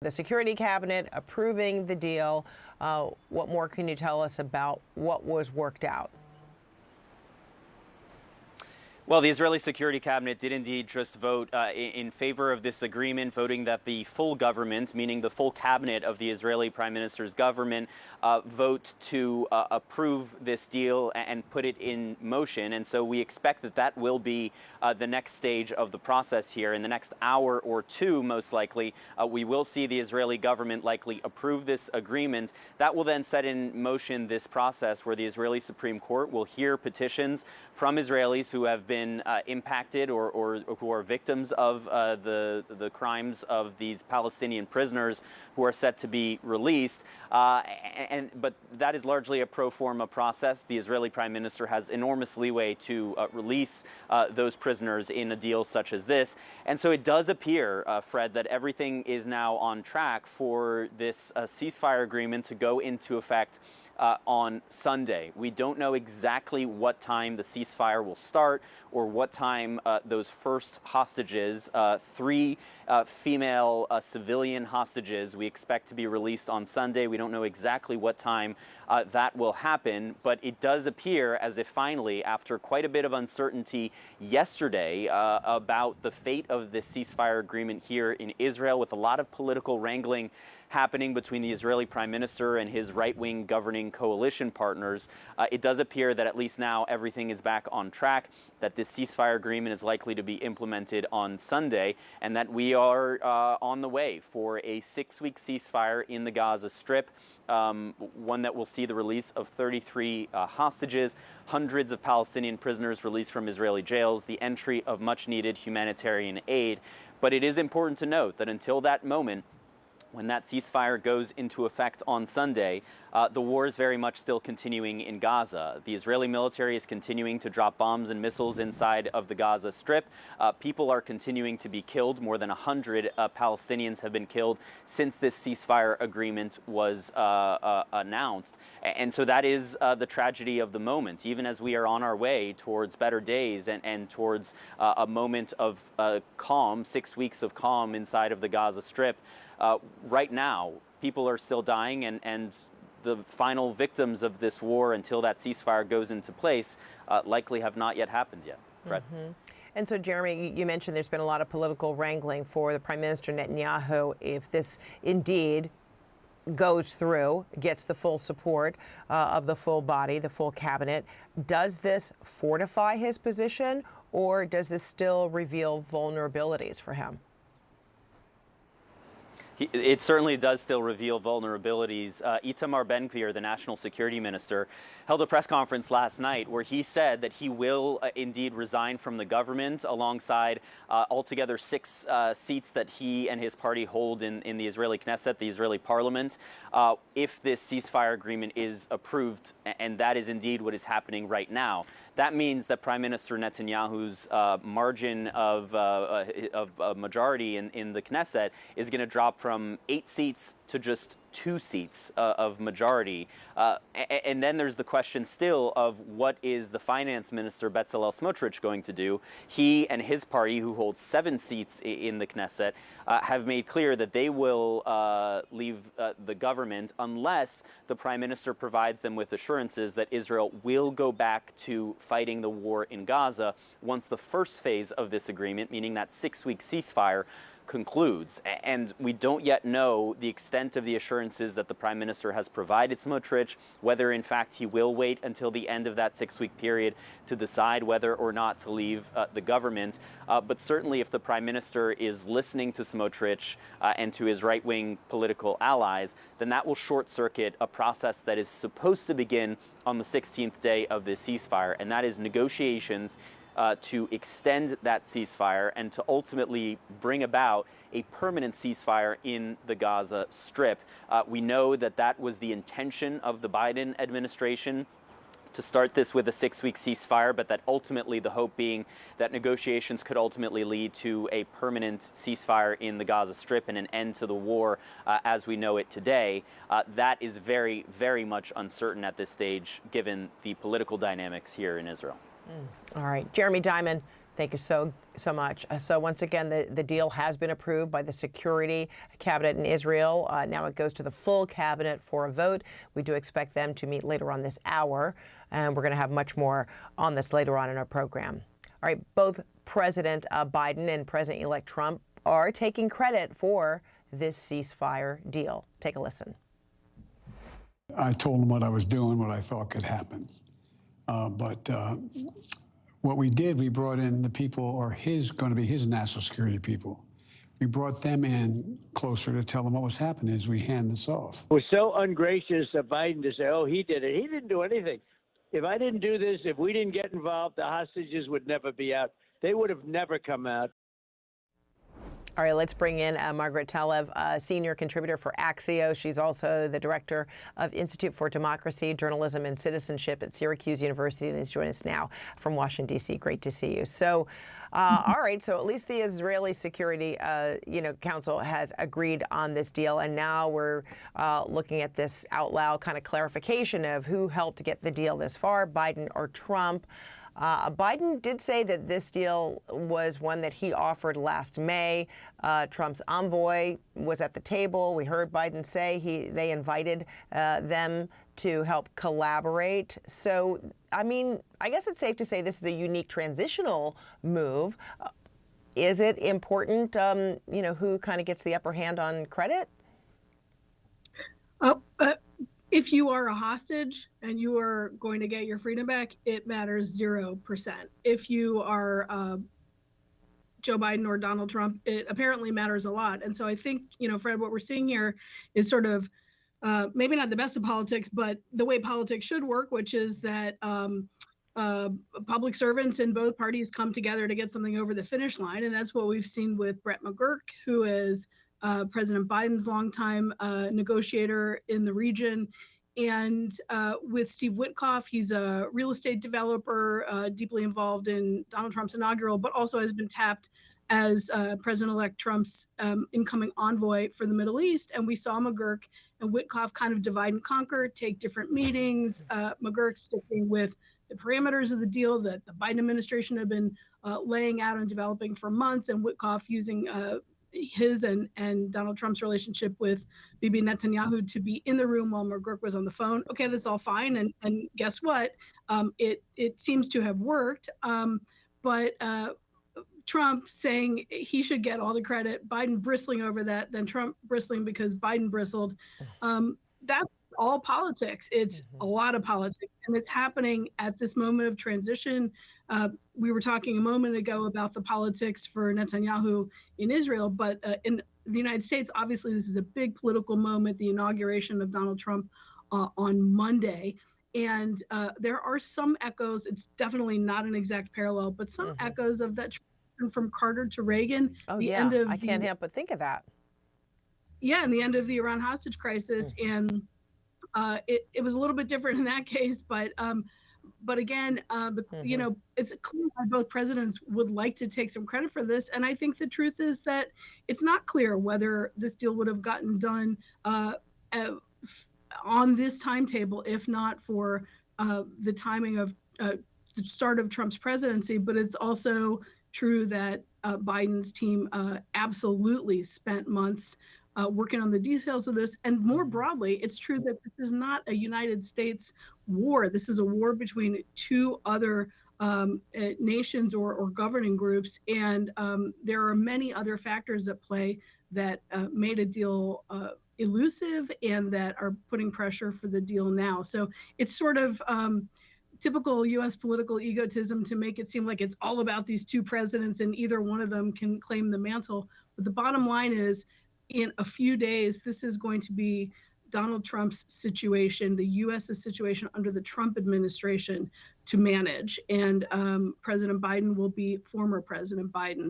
the Security Cabinet approving the deal. What more can you tell us about what was worked out? Well, the Israeli Security Cabinet did indeed just vote in favor of this agreement, voting that the full government, meaning the full cabinet of the Israeli Prime Minister's government, vote to approve this deal and put it in motion. And so we expect that that will be the next stage of the process here. In the next hour or two, most likely, we will see the Israeli government likely approve this agreement. That will then set in motion this process where the Israeli Supreme Court will hear petitions from Israelis who have been impacted or who are victims of the crimes of these Palestinian prisoners who are set to be released. But that is largely a pro forma process. The Israeli Prime Minister has enormous leeway to release those prisoners in a deal such as this. And so it does appear, Fred, that everything is now on track for this ceasefire agreement to go into effect on Sunday. We don't know exactly what time the ceasefire will start or what time those first hostages, three female civilian hostages, we expect to be released on Sunday. We don't know exactly what time that will happen, but it does appear as if finally, after quite a bit of uncertainty yesterday about the fate of this ceasefire agreement here in Israel, with a lot of political wrangling happening between the Israeli Prime Minister and his right-wing governing coalition partners, it does appear that at least now everything is back on track, that this ceasefire agreement is likely to be implemented on Sunday, and that we are on the way for a 6-week ceasefire in the Gaza Strip, one that will see the release of 33 hostages, hundreds of Palestinian prisoners released from Israeli jails, the entry of much-needed humanitarian aid. But it is important to note that until that moment, when that ceasefire goes into effect on Sunday, the war is very much still continuing in Gaza. The Israeli military is continuing to drop bombs and missiles inside of the Gaza Strip. People are continuing to be killed. More than 100 Palestinians have been killed since this ceasefire agreement was announced. And so that is the tragedy of the moment. Even as we are on our way towards better days and towards a moment of calm, 6 weeks of calm inside of the Gaza Strip, right now, people are still dying, and the final victims of this war, until that ceasefire goes into place, likely have not yet happened yet. Fred? Mm-hmm. And so, Jeremy, you mentioned there's been a lot of political wrangling for the Prime Minister Netanyahu. If this indeed goes through, gets the full support of the full body, the full cabinet, does this fortify his position, or does this still reveal vulnerabilities for him? It certainly does still reveal vulnerabilities. Itamar Ben-Gvir, the national security minister, held a press conference last night where he said that he will indeed resign from the government alongside altogether 6 seats that he and his party hold in the Israeli Knesset, the Israeli parliament, if this ceasefire agreement is approved, and that is indeed what is happening right now. That means that Prime Minister Netanyahu's margin of majority in the Knesset is going to drop from 8 seats to just 2 seats of majority. And then there's the question still of what is the finance minister, Bezalel Smotrich, going to do? He and his party, who holds 7 seats in the Knesset, have made clear that they will leave the government unless the prime minister provides them with assurances that Israel will go back to fighting the war in Gaza once the first phase of this agreement, meaning that 6-week ceasefire, concludes. And we don't yet know the extent of the assurances that the Prime Minister has provided Smotrich, whether in fact he will wait until the end of that 6-week period to decide whether or not to leave the government. But certainly if the Prime Minister is listening to Smotrich and to his right-wing political allies, then that will short-circuit a process that is supposed to begin on the 16th day of this ceasefire, and that is negotiations to extend that ceasefire and to ultimately bring about a permanent ceasefire in the Gaza Strip. We know that that was the intention of the Biden administration, to start this with a 6-week ceasefire, but that ultimately the hope being that negotiations could ultimately lead to a permanent ceasefire in the Gaza Strip and an end to the war as we know it today. That is very, very much uncertain at this stage, given the political dynamics here in Israel. All right. Jeremy Diamond, Thank you so much. So once again, the deal has been approved by the Security Cabinet in Israel. Now it goes to the full cabinet for a vote. We do expect them to meet later on this hour, and we're going to have much more on this later on in our program. All right, both President Biden and President-elect Trump are taking credit for this ceasefire deal. Take a listen. I told him what I was doing, what I thought could happen. But what we did, we brought in the people, or going to be his national security people. We brought them in closer to tell them what was happening as we hand this off. It was so ungracious of Biden to say, oh, he did it. He didn't do anything. If I didn't do this, if we didn't get involved, the hostages would never be out. They would have never come out. All right, let's bring in Margaret Talev, senior contributor for Axios. She's also the director of Institute for Democracy, Journalism, and Citizenship at Syracuse University, and is joining us now from Washington, D.C. Great to see you. So, all right, so at least the Israeli Security, Council has agreed on this deal, and now we're looking at this out loud kind of clarification of who helped get the deal this far, Biden or Trump. Biden did say that this deal was one that he offered last May. Trump's envoy was at the table. We heard Biden say they invited them to help collaborate. So, I mean, I guess it's safe to say this is a unique transitional move. Is it important, who kind of gets the upper hand on credit? If you are a hostage and you are going to get your freedom back, it matters 0%. If you are Joe Biden or Donald Trump, it apparently matters a lot. And so I think, Fred, what we're seeing here is sort of maybe not the best of politics, but the way politics should work, which is that public servants in both parties come together to get something over the finish line. And that's what we've seen with Brett McGurk, who is President Biden's longtime negotiator in the region. And with Steve Witkoff, he's a real estate developer, deeply involved in Donald Trump's inaugural, but also has been tapped as President-elect Trump's incoming envoy for the Middle East. And we saw McGurk and Witkoff kind of divide and conquer, take different meetings. McGurk sticking with the parameters of the deal that the Biden administration had been laying out and developing for months, and Witkoff using his and Donald Trump's relationship with Bibi Netanyahu to be in the room while McGurk was on the phone. Okay, that's all fine. And guess what? It seems to have worked. But Trump saying he should get all the credit, Biden bristling over that, then Trump bristling because Biden bristled. That's all politics. It's a lot of politics, and it's happening at this moment of transition. We were talking a moment ago about the politics for Netanyahu in Israel, but in the United States, obviously this is a big political moment, the inauguration of Donald Trump on Monday. And there are some echoes, it's definitely not an exact parallel, but some echoes of that transition from Carter to Reagan. Oh, yeah, I can't help but think of that. Yeah, and the end of the Iran hostage crisis. And it was a little bit different in that case, but again, it's clear that both presidents would like to take some credit for this. And I think the truth is that it's not clear whether this deal would have gotten done on this timetable, if not for the timing of the start of Trump's presidency. But it's also true that Biden's team absolutely spent months working on the details of this. And more broadly, it's true that this is not a United States war. This is a war between two other nations or governing groups. And there are many other factors at play that made a deal elusive and that are putting pressure for the deal now. So it's sort of typical U.S. political egotism to make it seem like it's all about these two presidents and either one of them can claim the mantle. But the bottom line is, in a few days, this is going to be Donald Trump's situation, the U.S.'s situation under the Trump administration to manage. And President Biden will be former President Biden.